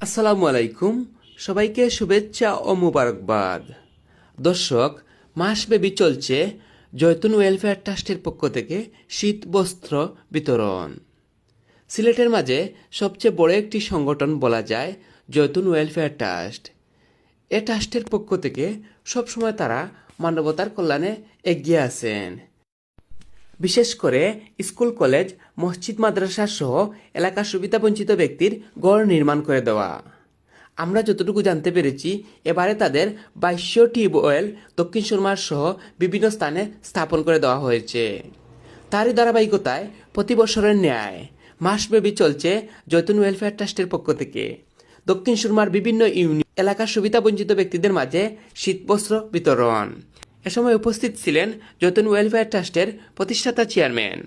আসসালামু আলাইকুম, সবাইকে শুভেচ্ছা ও মুবারকবাদ। দর্শক, মাসব্যাপী চলছে জয়তুন ওয়েলফেয়ার ট্রাস্টের পক্ষ থেকে শীত বস্ত্র বিতরণ। সিলেটের মাঝে সবচেয়ে বড় একটি সংগঠন বলা যায় জয়তুন ওয়েলফেয়ার ট্রাস্ট। এ ট্রাস্টের পক্ষ থেকে সবসময় তারা মানবতার কল্যাণে এগিয়ে আছেন। বিশেষ করে স্কুল, কলেজ, মসজিদ, মাদ্রাসা সহ এলাকার সুবিধাবঞ্চিত ব্যক্তির ঘর নির্মাণ করে দেওয়া। আমরা যতটুকু জানতে পেরেছি, এবারে তাদের 2200 টিউবওয়েল দক্ষিণ সুরমার সহ বিভিন্ন স্থানে স্থাপন করে দেওয়া হয়েছে। তারই ধারাবাহিকতায় প্রতি বছরের ন্যায় মাসব্যাপী চলছে জয়তুন ওয়েলফেয়ার ট্রাস্টের পক্ষ থেকে দক্ষিণ সুরমার বিভিন্ন ইউনিয়ন এলাকার সুবিধাবঞ্চিত ব্যক্তিদের মাঝে শীতবস্ত্র বিতরণ। এ সময় উপস্থিত ছিলেন জয়তুন ওয়েলফেয়ার ট্রাস্টের প্রতিষ্ঠাতা চেয়ারম্যান,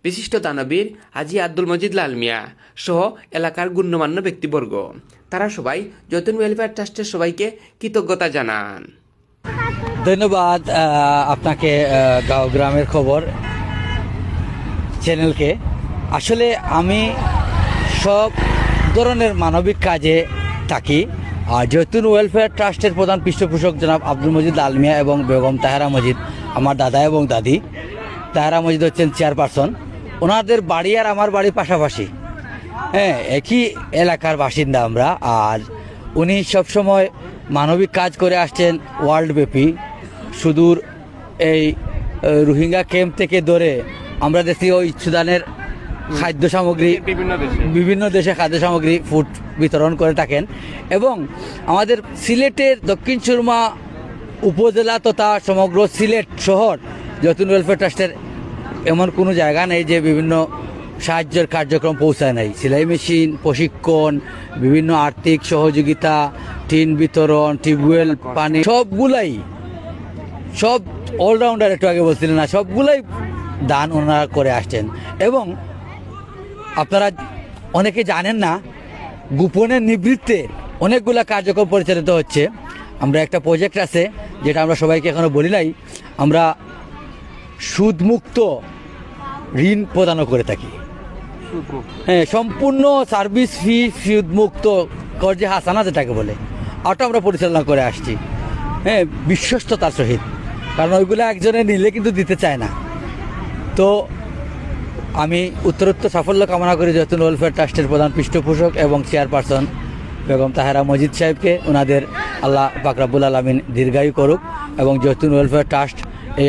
বিশিষ্ট দানবীর হাজী আব্দুল মজিদ লাল মিয়া সহ এলাকার গণ্যমান্য ব্যক্তিবর্গ। তারা সবাই জয়তুন ওয়েলফেয়ার ট্রাস্টের সবাইকে কৃতজ্ঞতা জানান। ধন্যবাদ আপনাকে, গাঁও গ্রামের খবর চ্যানেলকে। আসলে আমি সব ধরনের মানবিক কাজে থাকি। আর জয়তুন ওয়েলফেয়ার ট্রাস্টের প্রধান পৃষ্ঠপোষক জনাব আব্দুল মজিদ লাল মিয়া এবং বেগম তাহেরা মজিদ, আমার দাদা এবং দাদি। তাহেরা মজিদ হচ্ছেন চেয়ারপারসন। ওনাদের বাড়ি আর আমার বাড়ি পাশাপাশি, হ্যাঁ, একই এলাকার বাসিন্দা আমরা। আর উনি সবসময় মানবিক কাজ করে আসছেন ওয়ার্ল্ডব্যাপী। সুদূর এই রোহিঙ্গা ক্যাম্প থেকে ধরে আমরা দেখি ওই সুদানের খাদ্য সামগ্রী, বিভিন্ন দেশে খাদ্য সামগ্রী, ফুড বিতরণ করে থাকেন। এবং আমাদের সিলেটের দক্ষিণ সুরমা উপজেলা তথা সমগ্র সিলেট শহর জয়তুন ওয়েলফেয়ার ট্রাস্টের এমন কোনো জায়গা নেই যে বিভিন্ন সাহায্যের কার্যক্রম পৌঁছায় নাই। সেলাই মেশিন, প্রশিক্ষণ, বিভিন্ন আর্থিক সহযোগিতা, টিন বিতরণ, টিউবওয়েল, পানি, সবগুলাই, সব অলরাউন্ডার, একটু আগে বলছিলেন না, সবগুলাই দান ওনারা করে আসছেন। এবং আপনারা অনেকে জানেন না, গোপনের নিবৃত্তে অনেকগুলা কার্যক্রম পরিচালিত হচ্ছে। আমরা একটা প্রজেক্ট আছে যেটা আমরা সবাইকে এখনো বলি নাই, আমরা সুদমুক্ত ঋণ প্রদানও করে থাকি। হ্যাঁ, সম্পূর্ণ সার্ভিস ফি সুদমুক্ত কর্জে হাসানা যেটাকে বলে, ওটা আমরা পরিচালনা করে আসছি। হ্যাঁ, বিশ্বস্ততার সহিত, কারণ ওইগুলো একজনে নিলে কিন্তু দিতে চায় না। তো আমি উত্তরোত্তর সাফল্য কামনা করি জয়তুন ওয়েলফেয়ার ট্রাস্টের প্রধান পৃষ্ঠপোষক এবং চেয়ারপারসন বেগম তাহেরা মজিদ সাহেবকে। ওনাদের আল্লাহ পাক রব্বুল আলামিন দীর্ঘায়ু করুক এবং জয়তুন ওয়েলফেয়ার ট্রাস্ট এই